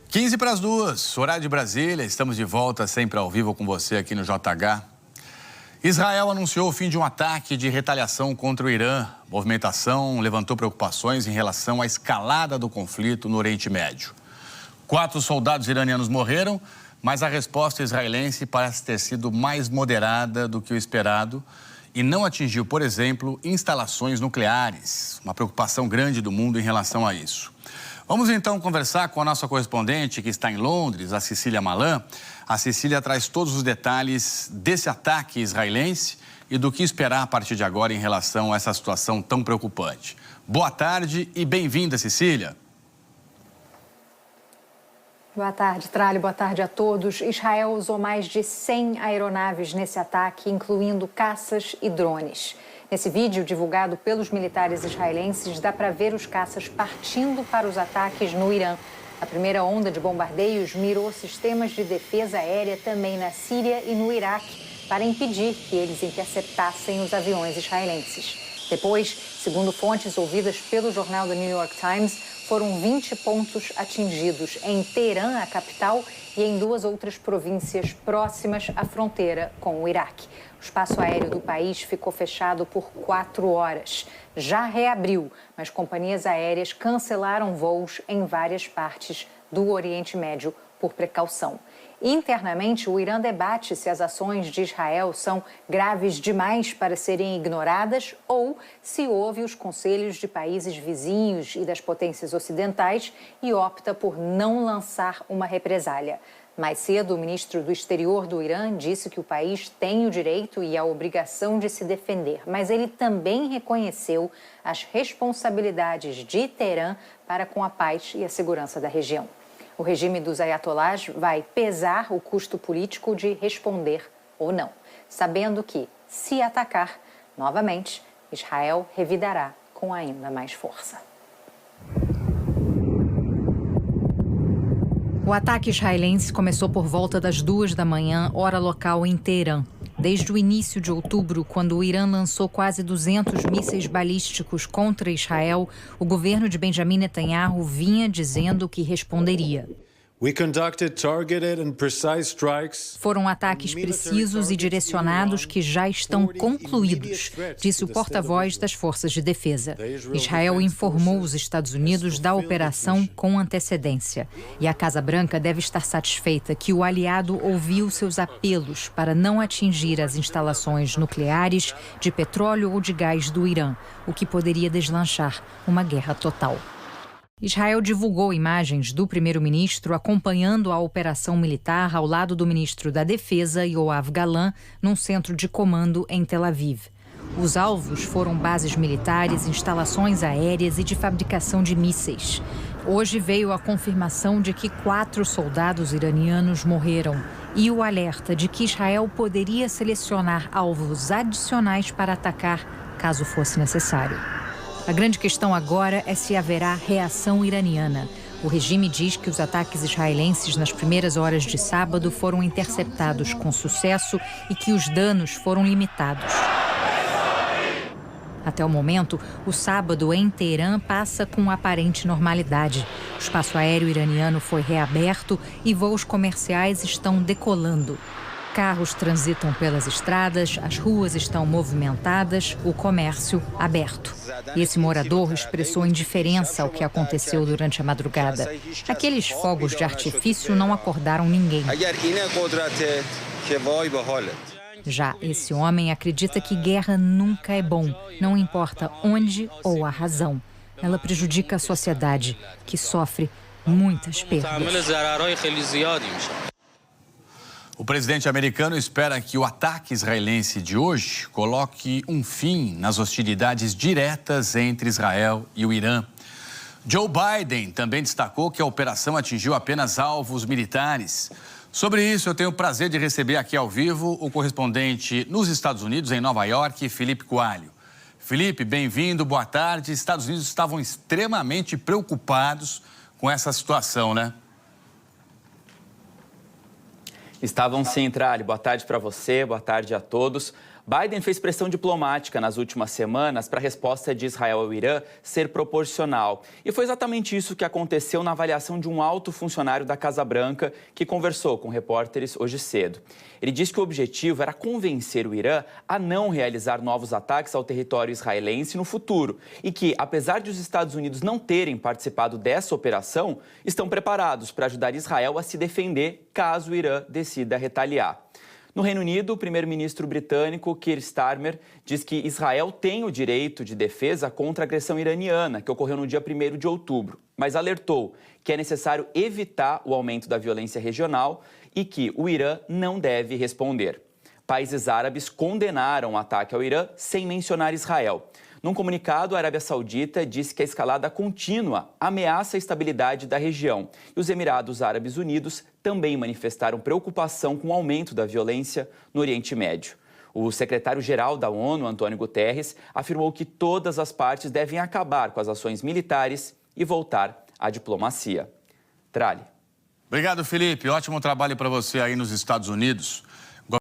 15 para as 2, horário de Brasília, estamos de volta sempre ao vivo com você aqui no JH. Israel anunciou o fim de um ataque de retaliação contra o Irã. A movimentação levantou preocupações em relação à escalada do conflito no Oriente Médio. 4 soldados iranianos morreram, mas a resposta israelense parece ter sido mais moderada do que o esperado e não atingiu, por exemplo, instalações nucleares. Uma preocupação grande do mundo em relação a isso. Vamos então conversar com a nossa correspondente que está em Londres, a Cecília Malan. A Cecília traz todos os detalhes desse ataque israelense e do que esperar a partir de agora em relação a essa situação tão preocupante. Boa tarde e bem-vinda, Cecília. Boa tarde, Tralli. Boa tarde a todos. Israel usou mais de 100 aeronaves nesse ataque, incluindo caças e drones. Nesse vídeo, divulgado pelos militares israelenses, dá para ver os caças partindo para os ataques no Irã. A primeira onda de bombardeios mirou sistemas de defesa aérea também na Síria e no Iraque para impedir que eles interceptassem os aviões israelenses. Depois, segundo fontes ouvidas pelo jornal The New York Times, foram 20 pontos atingidos em Teherã, a capital, e em 2 outras províncias próximas à fronteira com o Iraque. O espaço aéreo do país ficou fechado por 4 horas. Já reabriu, mas companhias aéreas cancelaram voos em várias partes do Oriente Médio por precaução. Internamente, o Irã debate se as ações de Israel são graves demais para serem ignoradas ou se ouve os conselhos de países vizinhos e das potências ocidentais e opta por não lançar uma represália. Mais cedo, o ministro do Exterior do Irã disse que o país tem o direito e a obrigação de se defender, mas ele também reconheceu as responsabilidades de Teherã para com a paz e a segurança da região. O regime dos ayatolás vai pesar o custo político de responder ou não, sabendo que, se atacar, novamente, Israel revidará com ainda mais força. O ataque israelense começou por volta das 2 da manhã, hora local em Teherã. Desde o início de outubro, quando o Irã lançou quase 200 mísseis balísticos contra Israel, o governo de Benjamin Netanyahu vinha dizendo que responderia. Foram ataques precisos e direcionados que já estão concluídos, disse o porta-voz das Forças de Defesa. Israel informou os Estados Unidos da operação com antecedência. E a Casa Branca deve estar satisfeita que o aliado ouviu seus apelos para não atingir as instalações nucleares, de petróleo ou de gás do Irã, o que poderia deslanchar uma guerra total. Israel divulgou imagens do primeiro-ministro acompanhando a operação militar ao lado do ministro da Defesa, Yoav Galan, num centro de comando em Tel Aviv. Os alvos foram bases militares, instalações aéreas e de fabricação de mísseis. Hoje veio a confirmação de que 4 soldados iranianos morreram e o alerta de que Israel poderia selecionar alvos adicionais para atacar, caso fosse necessário. A grande questão agora é se haverá reação iraniana. O regime diz que os ataques israelenses nas primeiras horas de sábado foram interceptados com sucesso e que os danos foram limitados. Até o momento, o sábado em Teherã passa com aparente normalidade. O espaço aéreo iraniano foi reaberto e voos comerciais estão decolando. Carros transitam pelas estradas, as ruas estão movimentadas, o comércio aberto. Esse morador expressou indiferença ao que aconteceu durante a madrugada. Aqueles fogos de artifício não acordaram ninguém. Já esse homem acredita que guerra nunca é bom, não importa onde ou a razão. Ela prejudica a sociedade, que sofre muitas perdas. O presidente americano espera que o ataque israelense de hoje coloque um fim nas hostilidades diretas entre Israel e o Irã. Joe Biden também destacou que a operação atingiu apenas alvos militares. Sobre isso, eu tenho o prazer de receber aqui ao vivo o correspondente nos Estados Unidos, em Nova York, Felipe Coalho. Felipe, bem-vindo, boa tarde. Os Estados Unidos estavam extremamente preocupados com essa situação, né? Estavam sim, Tralli. Boa tarde para você, boa tarde a todos. Biden fez pressão diplomática nas últimas semanas para a resposta de Israel ao Irã ser proporcional. E foi exatamente isso que aconteceu na avaliação de um alto funcionário da Casa Branca que conversou com repórteres hoje cedo. Ele disse que o objetivo era convencer o Irã a não realizar novos ataques ao território israelense no futuro e que, apesar de os Estados Unidos não terem participado dessa operação, estão preparados para ajudar Israel a se defender caso o Irã decida retaliar. No Reino Unido, o primeiro-ministro britânico Keir Starmer diz que Israel tem o direito de defesa contra a agressão iraniana, que ocorreu no dia 1º de outubro, mas alertou que é necessário evitar o aumento da violência regional e que o Irã não deve responder. Países árabes condenaram o ataque ao Irã sem mencionar Israel. Num comunicado, a Arábia Saudita disse que a escalada contínua ameaça a estabilidade da região. E os Emirados Árabes Unidos também manifestaram preocupação com o aumento da violência no Oriente Médio. O secretário-geral da ONU, Antônio Guterres, afirmou que todas as partes devem acabar com as ações militares e voltar à diplomacia. Trali. Obrigado, Felipe. Ótimo trabalho para você aí nos Estados Unidos.